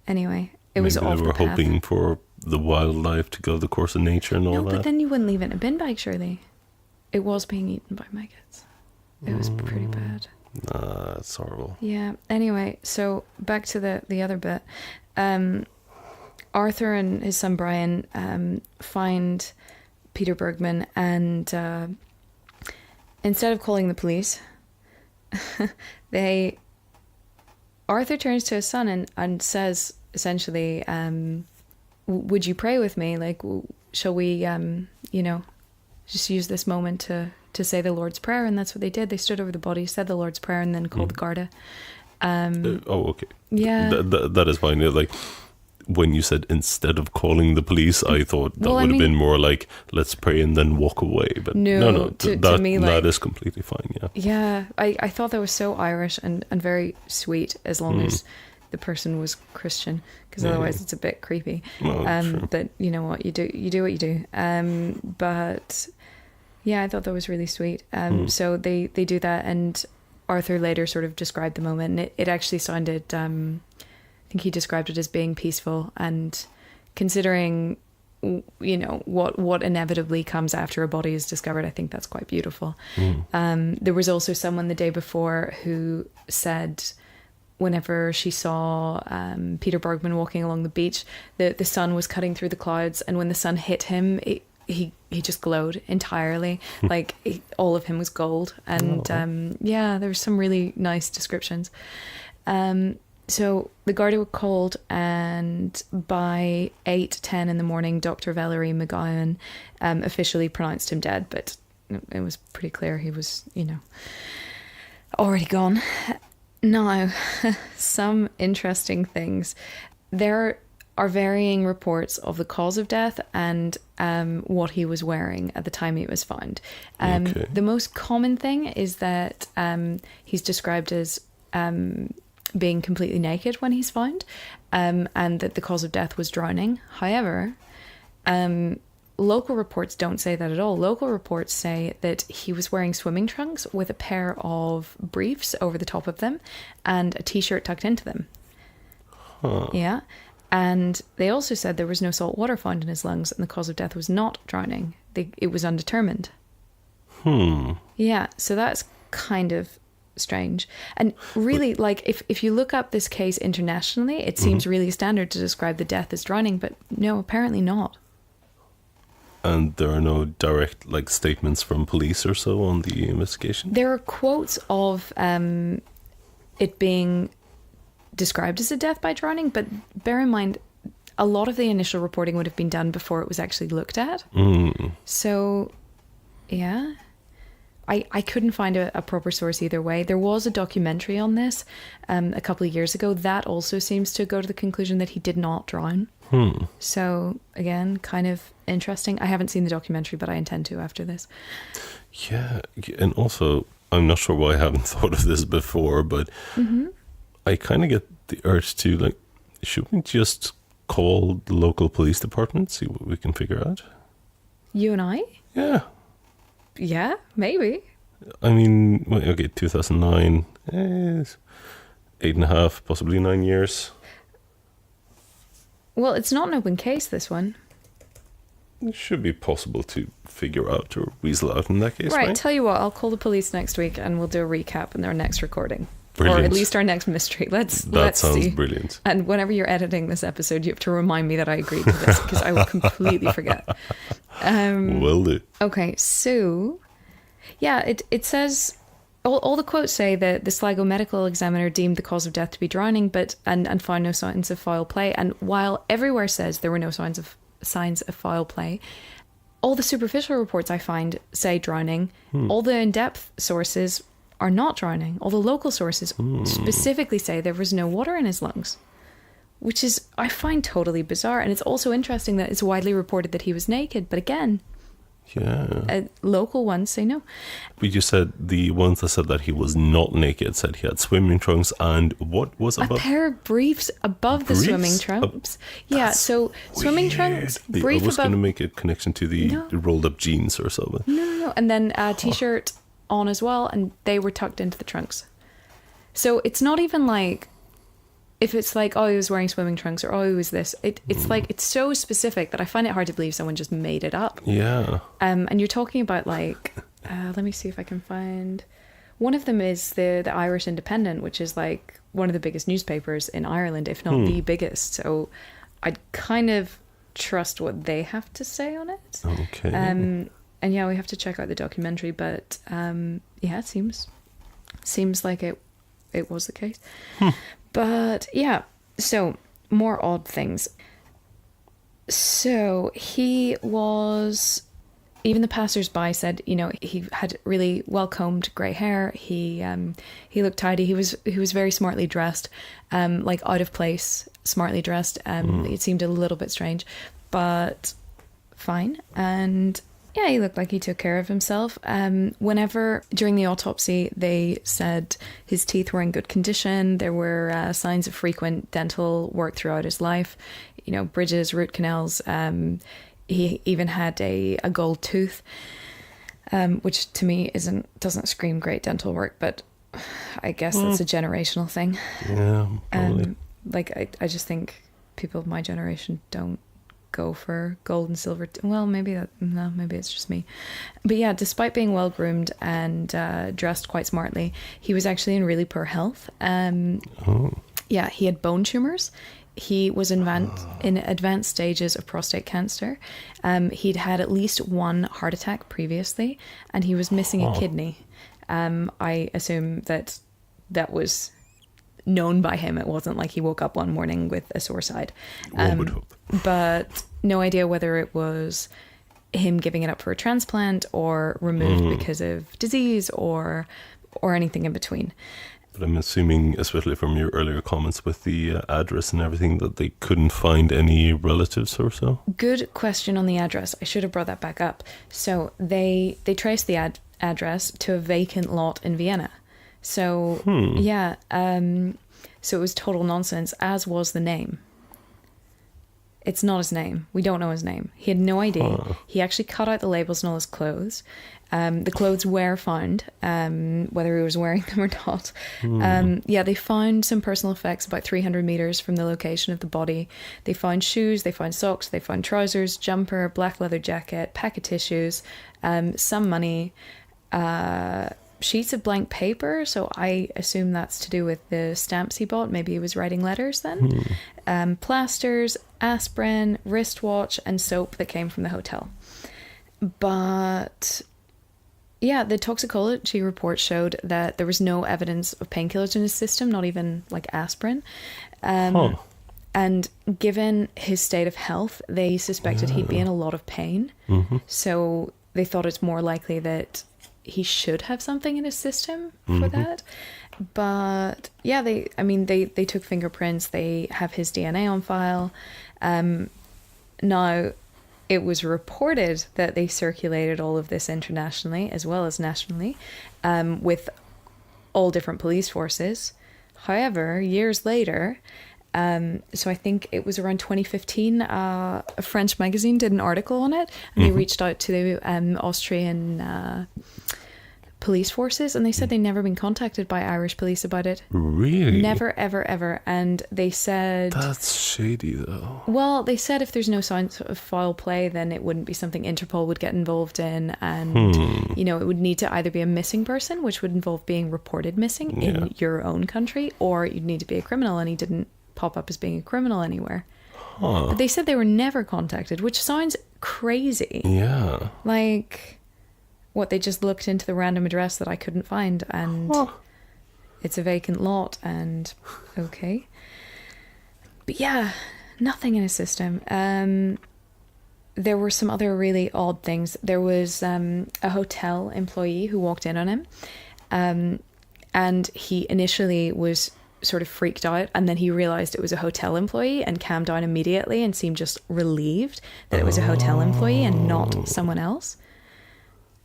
Anyway, it was off the path. Maybe they were hoping for the wildlife to go the course of nature and all that. No, but then you wouldn't leave it in a bin bag, surely. It was being eaten by maggots. It was pretty bad. That's horrible. Yeah. Anyway, so back to the other bit. Arthur and his son Brian find Peter Bergmann, and instead of calling the police, Arthur turns to his son and says essentially, would you pray with me? Like, shall we, just use this moment to say the Lord's Prayer? And that's what they did. They stood over the body, said the Lord's Prayer, and then called the Garda. Okay. Yeah. That is fine. Like, when you said instead of calling the police, I thought that would have been more like, let's pray and then walk away. But no, to me, like, that is completely fine. Yeah. Yeah. I thought that was so Irish and very sweet, as long as the person was Christian, because otherwise it's a bit creepy. Sure. But you know what, you do what you do. But yeah, I thought that was really sweet. So they do that, and Arthur later sort of described the moment, and it actually sounded, I think he described it as being peaceful, and considering, what inevitably comes after a body is discovered, I think that's quite beautiful. There was also someone the day before who said whenever she saw Peter Bergmann walking along the beach, the sun was cutting through the clouds, and when the sun hit him, he just glowed entirely. Like, all of him was gold. And there were some really nice descriptions. So the Garda were called, and by 8:10 in the morning, Dr. Valerie McGowan officially pronounced him dead, but it was pretty clear he was, already gone. Now, some interesting things. There are varying reports of the cause of death and what he was wearing at the time he was found. The most common thing is that he's described as being completely naked when he's found, and that the cause of death was drowning. However, local reports don't say that at all. Local reports say that he was wearing swimming trunks with a pair of briefs over the top of them and a t-shirt tucked into them. Yeah. And they also said there was no salt water found in his lungs, and the cause of death was not drowning. It was undetermined. Yeah, so that's kind of strange. And really, like, if you look up this case internationally, it seems really standard to describe the death as drowning, but no, apparently not. And there are no direct like statements from police or so on the investigation? There are quotes of it being described as a death by drowning, but bear in mind, a lot of the initial reporting would have been done before it was actually looked at. So, yeah. I couldn't find a proper source either way. There was a documentary on this a couple of years ago. That also seems to go to the conclusion that he did not drown. So, again, kind of interesting. I haven't seen the documentary, but I intend to after this. Yeah, and also, I'm not sure why I haven't thought of this before, but I kind of get the urge to, like, should we just call the local police department, see what we can figure out? You and I? Yeah. Yeah, maybe. I mean, okay, 2009 is 8.5, possibly 9 years. Well, it's not an open case, this one. It should be possible to figure out or weasel out in that case, right? Tell you what, I'll call the police next week and we'll do a recap in our next recording. Brilliant. Or at least our next mystery. That let's sounds see. Brilliant. And whenever you're editing this episode, you have to remind me that I agreed to this because I will completely forget. Will do. Okay, so yeah, it says all the quotes say that the Sligo medical examiner deemed the cause of death to be drowning, but and found no signs of foul play. And while everywhere says there were no signs of foul play, all the superficial reports I find say drowning. All the in-depth sources are not drowning. All the local sources specifically say there was no water in his lungs, which is, I find, totally bizarre. And it's also interesting that it's widely reported that he was naked, but again, local ones say no. But you said the ones that said that he was not naked said he had swimming trunks and what was above? A pair of briefs above the swimming trunks. So swimming trunks, brief I was above. going to make a connection to the rolled up jeans or something. No. And then a t-shirt on as well, and they were tucked into the trunks. So it's not even like, if it's like, oh, he was wearing swimming trunks, or oh, he was this. It's like, it's so specific that I find it hard to believe someone just made it up. Yeah. And you're talking about like, let me see if I can find. One of them is the Irish Independent, which is like one of the biggest newspapers in Ireland, if not the biggest. So I'd kind of trust what they have to say on it. Okay. And yeah, we have to check out the documentary, but yeah, it seems like it was the case. But yeah, so more odd things. So he was, even the passers-by said, you know, he had really well-combed grey hair. He looked tidy. He was very smartly dressed, like out of place, smartly dressed. It seemed a little bit strange, but fine. And yeah, he looked like he took care of himself. Whenever, during the autopsy, they said his teeth were in good condition. There were signs of frequent dental work throughout his life. You know, bridges, root canals. He even had a gold tooth, which to me doesn't scream great dental work, but I guess that's a generational thing. Yeah, probably. I just think people of my generation don't go for gold and silver. Well, maybe it's just me. But yeah, despite being well groomed and dressed quite smartly, he was actually in really poor health. Yeah, he had bone tumors. He was in advanced stages of prostate cancer. He'd had at least one heart attack previously, and he was missing a kidney. I assume that was known by him. It wasn't like he woke up one morning with a sore side. One would hope. But no idea whether it was him giving it up for a transplant or removed because of disease or anything in between. But I'm assuming, especially from your earlier comments with the address and everything, that they couldn't find any relatives or so? Good question on the address. I should have brought that back up. So they traced the address to a vacant lot in Vienna. So, yeah, so it was total nonsense, as was the name. It's not his name. We don't know his name. He had no idea. He actually cut out the labels on all his clothes. The clothes were found, whether he was wearing them or not. Yeah, they found some personal effects about 300 meters from the location of the body. They found shoes, they found socks, they found trousers, jumper, black leather jacket, pack of tissues, some money. sheets of blank paper, so I assume that's to do with the stamps he bought. Maybe he was writing letters then. Plasters, aspirin, wristwatch, and soap that came from the hotel. But yeah, the toxicology report showed that there was no evidence of painkillers in his system, not even like aspirin. And given his state of health, they suspected he'd be in a lot of pain. So they thought it's more likely that he should have something in his system for that. But yeah, they took fingerprints. They have his DNA on file. Now, it was reported that they circulated all of this internationally as well as nationally, with all different police forces. However, years later, so I think it was around 2015, a French magazine did an article on it, and they reached out to the Austrian police forces, and they said they'd never been contacted by Irish police about it. Really? Never, ever, ever. And they said... That's shady, though. Well, they said if there's no signs of foul play, then it wouldn't be something Interpol would get involved in, and, you know, it would need to either be a missing person, which would involve being reported missing in your own country, or you'd need to be a criminal, and he didn't pop up as being a criminal anywhere. But they said they were never contacted, which sounds crazy. Yeah. Like, what, they just looked into the random address that I couldn't find, and it's a vacant lot, and okay. But yeah, nothing in his system. There were some other really odd things. There was a hotel employee who walked in on him, and he initially was sort of freaked out, and then he realized it was a hotel employee and calmed down immediately and seemed just relieved that it was a hotel employee and not someone else,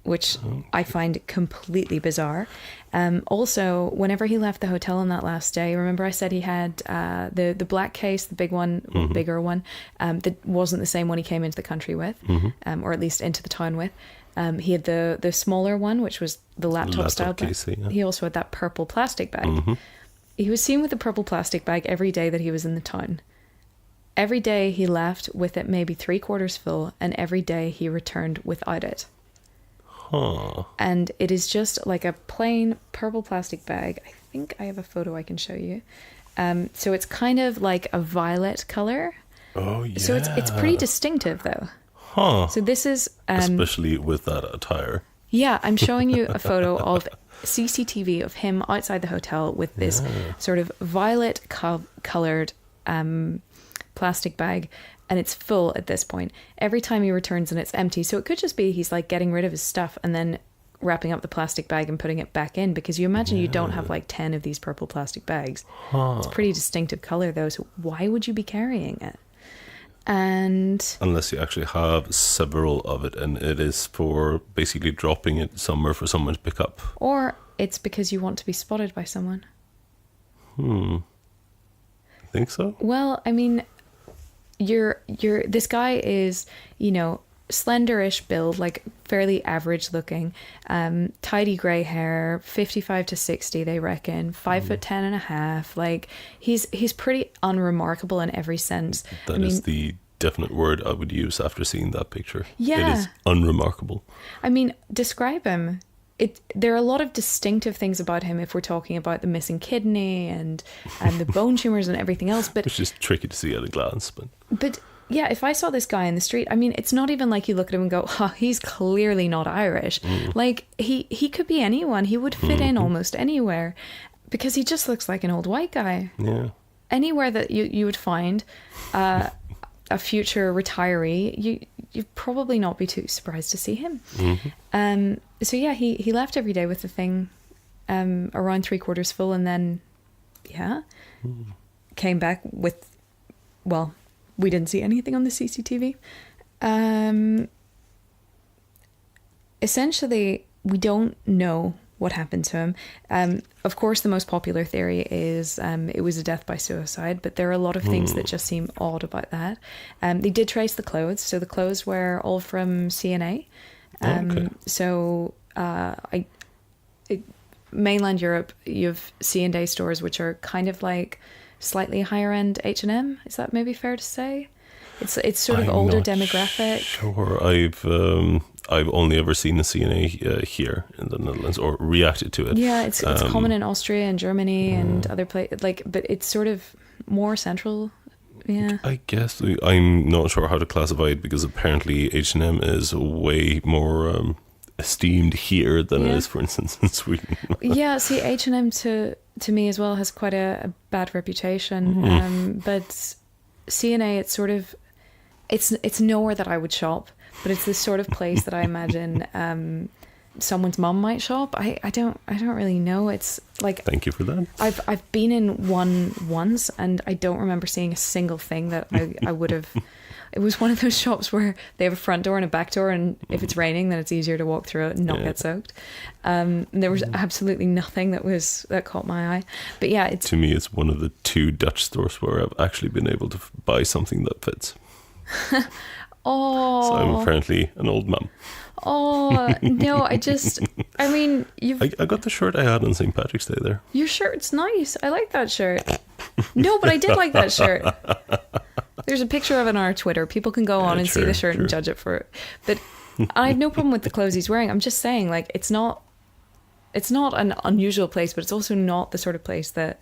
which I find completely bizarre. Also, whenever he left the hotel on that last day, remember I said he had the black case, the big one, bigger one, that wasn't the same one he came into the country with, or at least into the town with. He had the smaller one, which was the laptop style case, bag. He also had that purple plastic bag. He was seen with the purple plastic bag every day that he was in the town. Every day he left with it maybe 3/4 full, and every day he returned without it. And it is just like a plain purple plastic bag. I think I have a photo I can show you. So it's kind of like a violet color. Oh, yeah. So it's pretty distinctive, though. So this is... especially with that attire. Yeah, I'm showing you a photo of CCTV of him outside the hotel with this sort of violet coloured plastic bag, and it's full at this point. Every time he returns and it's empty, so it could just be he's like getting rid of his stuff and then wrapping up the plastic bag and putting it back in, because you imagine you don't have like 10 of these purple plastic bags. It's a pretty distinctive colour though, so why would you be carrying it? And unless you actually have several of it and it is for basically dropping it somewhere for someone to pick up. Or it's because you want to be spotted by someone. I think so. Well, I mean, this guy is, you know, slenderish build, like fairly average looking, tidy grey hair, 55 to 60 they reckon, 5'10.5". Like he's pretty unremarkable in every sense. That is the definite word I would use after seeing that picture. Yeah, it is unremarkable. I mean, describe him. There are a lot of distinctive things about him if we're talking about the missing kidney and the bone tumours and everything else, but it's just tricky to see at a glance. But yeah, if I saw this guy in the street, I mean, it's not even like you look at him and go, he's clearly not Irish. Like, he could be anyone. He would fit in almost anywhere, because he just looks like an old white guy. Yeah. Anywhere that you would find a future retiree, you'd probably not be too surprised to see him. So yeah, he left every day with the thing around 3/4 full, and then, came back with, well... We didn't see anything on the CCTV. Essentially, we don't know what happened to him. Of course, the most popular theory is it was a death by suicide, but there are a lot of things that just seem odd about that. They did trace the clothes, so the clothes were all from CNA. So mainland Europe, you have C&A stores, which are kind of like slightly higher end H&M. Is that maybe fair to say? It's sort of older demographic. Sure, I've only ever seen a CNA here in the Netherlands, or reacted to it. Yeah, it's common in Austria and Germany and other places. Like, but it's sort of more central. Yeah, I guess I'm not sure how to classify it, because apparently H&M is way more esteemed here than it is, for instance, in Sweden. Yeah, see, H&M to me as well has quite a bad reputation. But CNA, it's sort of, it's nowhere that I would shop, but it's this sort of place that I imagine someone's mum might shop. I don't really know. It's like, thank you for that. I've been in one once, and I don't remember seeing a single thing that I would have. It was one of those shops where they have a front door and a back door, and if it's raining, then it's easier to walk through it and not get soaked. There was absolutely nothing that caught my eye. But yeah, to me, it's one of the 2 Dutch stores where I've actually been able to buy something that fits. Oh, so I'm apparently an old mum. Oh no! I mean, I got the shirt I had on St. Patrick's Day there. Your shirt's nice. I like that shirt. No, but I did like that shirt. There's a picture of it on our Twitter. People can go on and see the shirt and judge it for it. But I have no problem with the clothes he's wearing. I'm just saying, like, it's not an unusual place, but it's also not the sort of place that,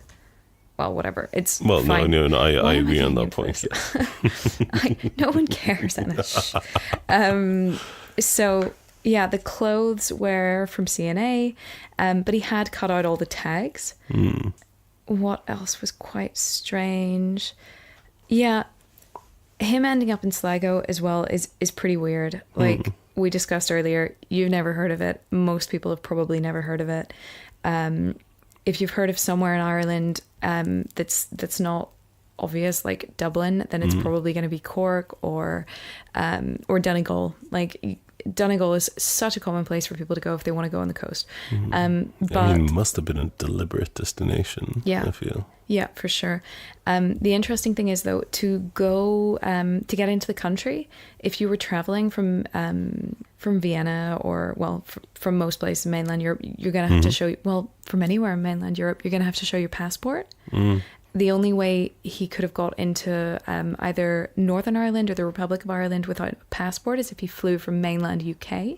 well, whatever. It's fine. No, I agree on that point. No one cares, Anna. So yeah, the clothes were from CNA, but he had cut out all the tags. What else was quite strange? Yeah, him ending up in Sligo as well is pretty weird. Like we discussed earlier, you've never heard of it. Most people have probably never heard of it. If you've heard of somewhere in Ireland that's not obvious, like Dublin, then it's probably going to be Cork or Donegal. Like Donegal is such a common place for people to go if they want to go on the coast. But it must have been a deliberate destination. Yeah, I feel. Yeah, for sure. The interesting thing is, though, to go to get into the country, if you were traveling from Vienna or from most places in mainland Europe, you're going to have to show, from anywhere in mainland Europe, you're going to have to show your passport. The only way he could have got into either Northern Ireland or the Republic of Ireland without a passport is if he flew from mainland UK.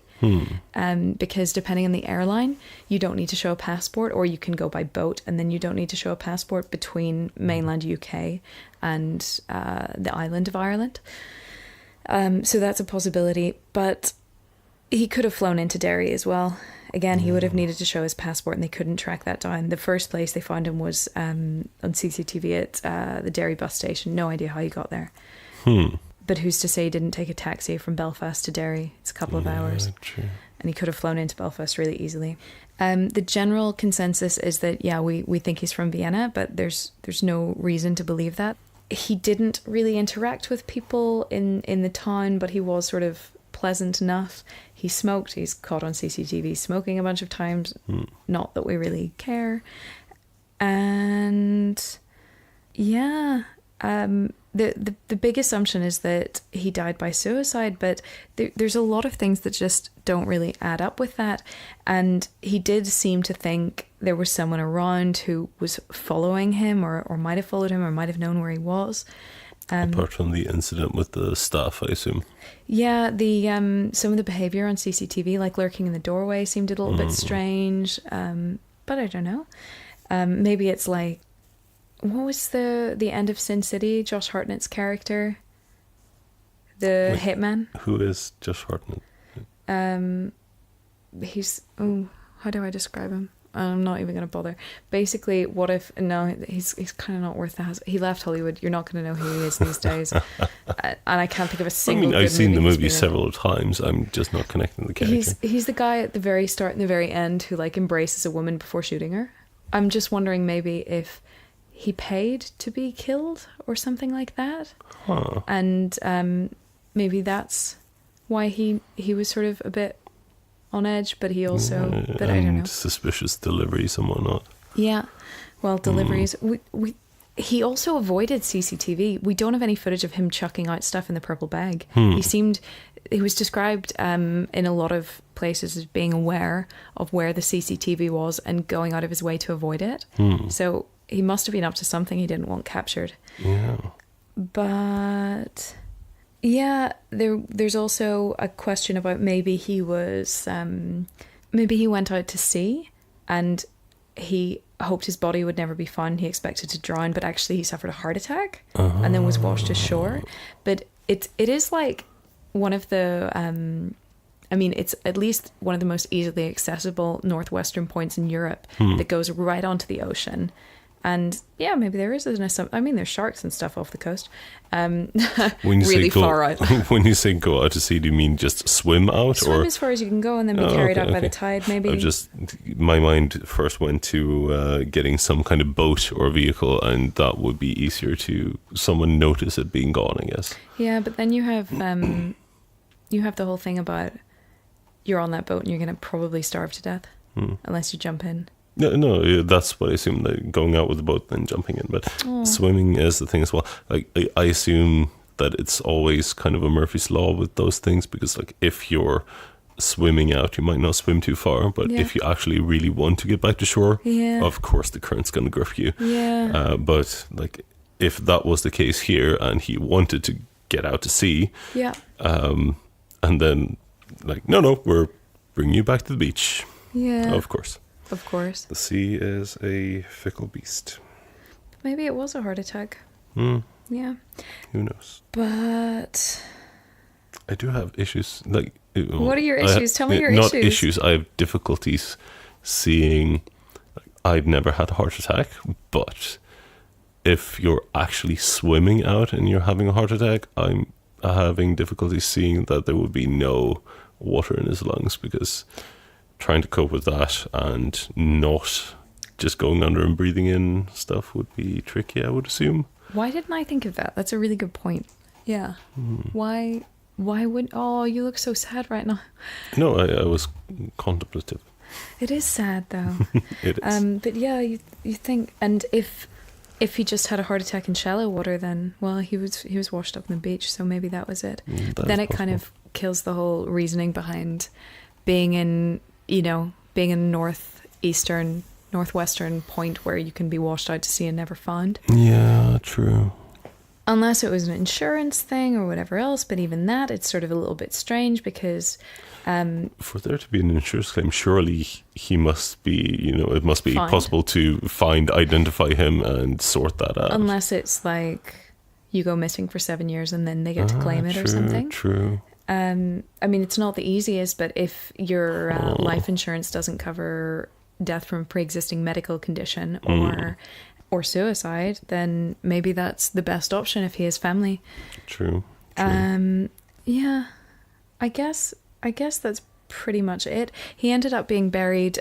Because depending on the airline, you don't need to show a passport, or you can go by boat and then you don't need to show a passport between mainland UK and the island of Ireland. So that's a possibility. But he could have flown into Derry as well. Again, he would have needed to show his passport, and they couldn't track that down. The first place they found him was on CCTV at the Derry bus station. No idea how he got there. But who's to say he didn't take a taxi from Belfast to Derry? It's a couple of hours. True. And he could have flown into Belfast really easily. The general consensus is that, yeah, we think he's from Vienna, but there's no reason to believe that. He didn't really interact with people in the town, but he was sort of pleasant enough. He smoked. He's caught on CCTV smoking a bunch of times. Not that we really care. And yeah, the big assumption is that he died by suicide, but there's a lot of things that just don't really add up with that. And he did seem to think there was someone around who was following him, or might have followed him, or might have known where he was. Apart from the incident with the staff, I assume. Yeah, the some of the behaviour on CCTV, like lurking in the doorway, seemed a little bit strange. But I don't know. Maybe it's like, what was the end of Sin City? Josh Hartnett's character, the hitman. Who is Josh Hartnett? He's how do I describe him? I'm not even going to bother. Basically, what if... No, he's kind of not worth the hassle. He left Hollywood. You're not going to know who he is these days. And I can't think of a single I've seen the movie several times. I'm just not connecting the character. He's the guy at the very start and the very end who, like, embraces a woman before shooting her. I'm just wondering maybe if he paid to be killed or something like that. And maybe that's why he was sort of a bit on edge, but he also, but I don't know. Suspicious deliveries and whatnot. Yeah, well, deliveries. He also avoided CCTV. We don't have any footage of him chucking out stuff in the purple bag. He was described in a lot of places as being aware of where the CCTV was and going out of his way to avoid it. So he must have been up to something he didn't want captured. Yeah. But Yeah, there's also a question about maybe he was maybe he went out to sea and he hoped his body would never be found. He expected to drown, but actually he suffered a heart attack and then was washed ashore. But it is like one of the I mean, it's at least one of the most easily accessible northwestern points in Europe that goes right onto the ocean. And yeah, maybe there is I mean, there's sharks and stuff off the coast. When you Really say far out. When you say go out to sea, do you mean just swim out? Swim or as far as you can go and then be carried out by the tide, maybe. My mind first went to getting some kind of boat or vehicle, and that would be easier to someone notice it being gone, I guess. Yeah, but then you have the whole thing about you're on that boat and you're going to probably starve to death unless you jump in. No, that's what I assume, like going out with the boat and jumping in. But swimming is the thing as well. Like I assume that it's always kind of a Murphy's Law with those things, because like if you're swimming out, you might not swim too far, but if you actually really want to get back to shore, of course the current's going to grip you. Yeah. But like if that was the case here and he wanted to get out to sea, and then like, no, we're bringing you back to the beach. Yeah. Of course. Of course. The sea is a fickle beast. Maybe it was a heart attack. Yeah. Who knows? But I do have issues. Like, what are your issues? Tell me your not issues. issues. I have difficulties seeing. I've never had a heart attack, but if you're actually swimming out and you're having a heart attack, I'm having difficulty seeing that there would be no water in his lungs, because trying to cope with that and not just going under and breathing in stuff would be tricky, I would assume. Why didn't I think of that? That's a really good point. Yeah. Why would... Oh, you look so sad right now. No, I was contemplative. It is sad, though. It is. But yeah, you think... And if he just had a heart attack in shallow water, then, well, he was washed up on the beach, so maybe that was it. But then it kind of kills the whole reasoning behind being in northwestern point where you can be washed out to sea and never found. Yeah, true. Unless it was an insurance thing or whatever else, but even that, it's sort of a little bit strange because... for there to be an insurance claim, surely he must be, it must be possible to identify him and sort that out. Unless it's like you go missing for 7 years and then they get to claim it or something. True. I mean, it's not the easiest, but if your life insurance doesn't cover death from a pre-existing medical condition or suicide, then maybe that's the best option if he has family. True. Yeah, I guess that's pretty much it. He ended up being buried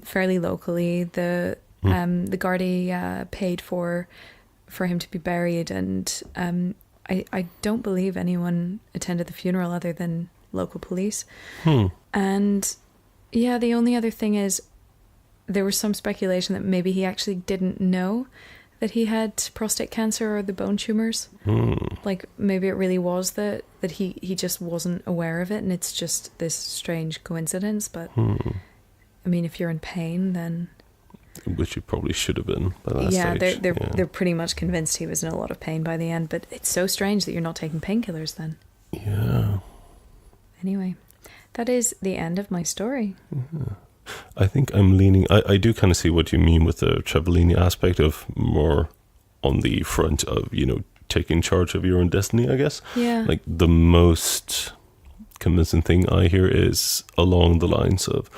fairly locally. The Gardaí paid for him to be buried, and I don't believe anyone attended the funeral other than local police. And yeah, the only other thing is there was some speculation that maybe he actually didn't know that he had prostate cancer or the bone tumors. Like maybe it really was that he just wasn't aware of it, and it's just this strange coincidence. But I mean, if you're in pain, then... Which you probably should have been by that stage. They're pretty much convinced he was in a lot of pain by the end, but it's so strange that you're not taking painkillers then. Yeah. Anyway, that is the end of my story. Yeah. I think I'm leaning... I do kind of see what you mean with the Trevelini aspect of more on the front of, taking charge of your own destiny, I guess. Yeah. Like the most convincing thing I hear is along the lines of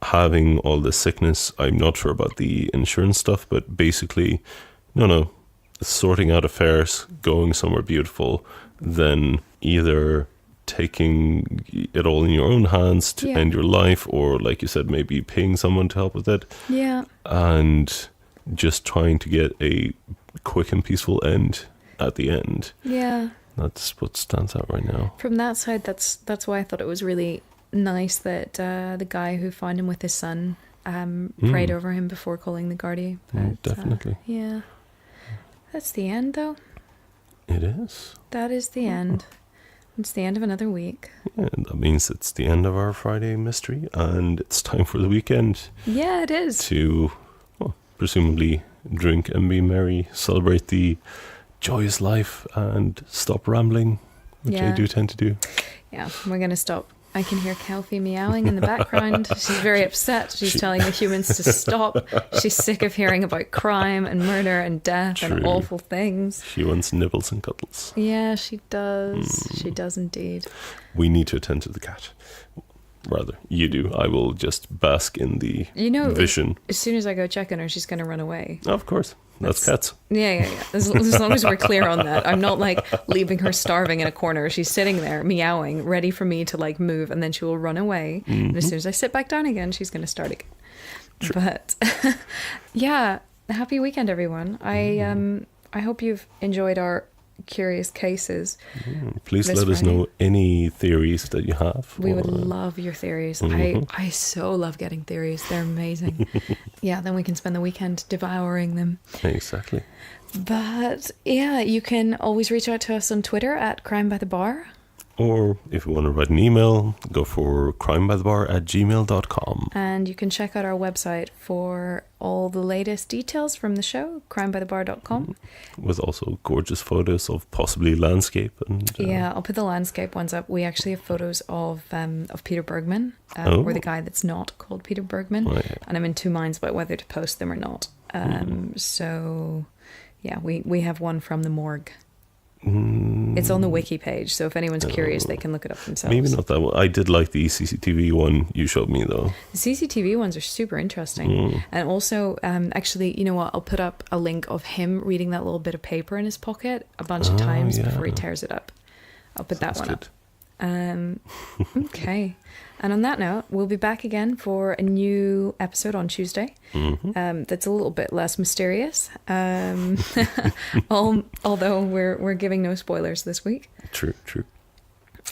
having all this sickness. I'm not sure about the insurance stuff, but basically, no, sorting out affairs, going somewhere beautiful, then either taking it all in your own hands to end your life, or like you said, maybe paying someone to help with it. Yeah. And just trying to get a quick and peaceful end at the end. Yeah. That's what stands out right now. From that side, that's why I thought it was really nice that the guy who found him with his son prayed over him before calling the Gardaí. Definitely. Yeah. That's the end, though. It is. That is the end. It's the end of another week. Yeah, that means it's the end of our Friday mystery, and it's time for the weekend. Yeah, it is. To, presumably drink and be merry, celebrate the joyous life, and stop rambling which Yeah. I do tend to do. Yeah, we're going to stop. I can hear Kelfie meowing in the background. She's very upset. She's telling the humans to stop. She's sick of hearing about crime and murder and death and True. awful things. She wants nibbles and cuddles. Yeah, she does. She does indeed. We need to attend to the cat. Rather, you do. I will just bask in the vision. As soon as I go check on her, she's going to run away. Of course. That's cats. Yeah. As long as we're clear on that. I'm not like leaving her starving in a corner. She's sitting there meowing, ready for me to like move, and then she will run away. And as soon as I sit back down again, she's going to start again. True. But yeah, happy weekend, everyone. I hope you've enjoyed our curious cases. Please let us know any theories that you have. We would love your theories. I so love getting theories. They're amazing. Yeah, then we can spend the weekend devouring them. Exactly. But yeah, you can always reach out to us on Twitter at Crime by the Bar. Or if you want to write an email, go for crimebythebar@gmail.com. And you can check out our website for all the latest details from the show, crimebythebar.com. With also gorgeous photos of possibly landscape. And yeah, I'll put the landscape ones up. We actually have photos of Peter Bergmann, or the guy that's not called Peter Bergmann. Oh, yeah. And I'm in two minds about whether to post them or not. So, yeah, we have one from the morgue. It's on the wiki page, so if anyone's curious, they can look it up themselves. Maybe not that one. I did like the CCTV one you showed me, though. The CCTV ones are super interesting. And also, actually, you know what? I'll put up a link of him reading that little bit of paper in his pocket a bunch of times before he tears it up. I'll put that one up. Okay. And on that note, we'll be back again for a new episode on Tuesday. That's a little bit less mysterious. Although we're giving no spoilers this week. True.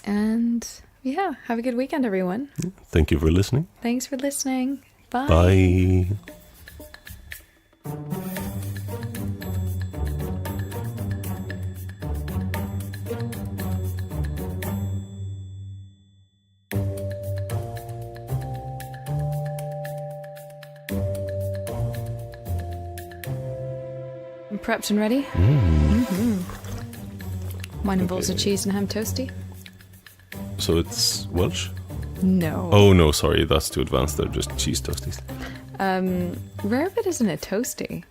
And yeah, have a good weekend, everyone. Thank you for listening. Thanks for listening. Bye. Bye. Prepped and ready? Mine involves a cheese and ham toasty. So it's Welsh? No. Oh, no, sorry. That's too advanced. They're just cheese toasties. Rarebit isn't a toasty.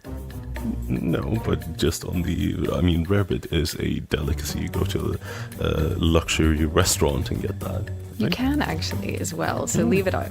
No, but just on the... I mean, rarebit is a delicacy. You go to a luxury restaurant and get that. You can actually as well, so leave it out.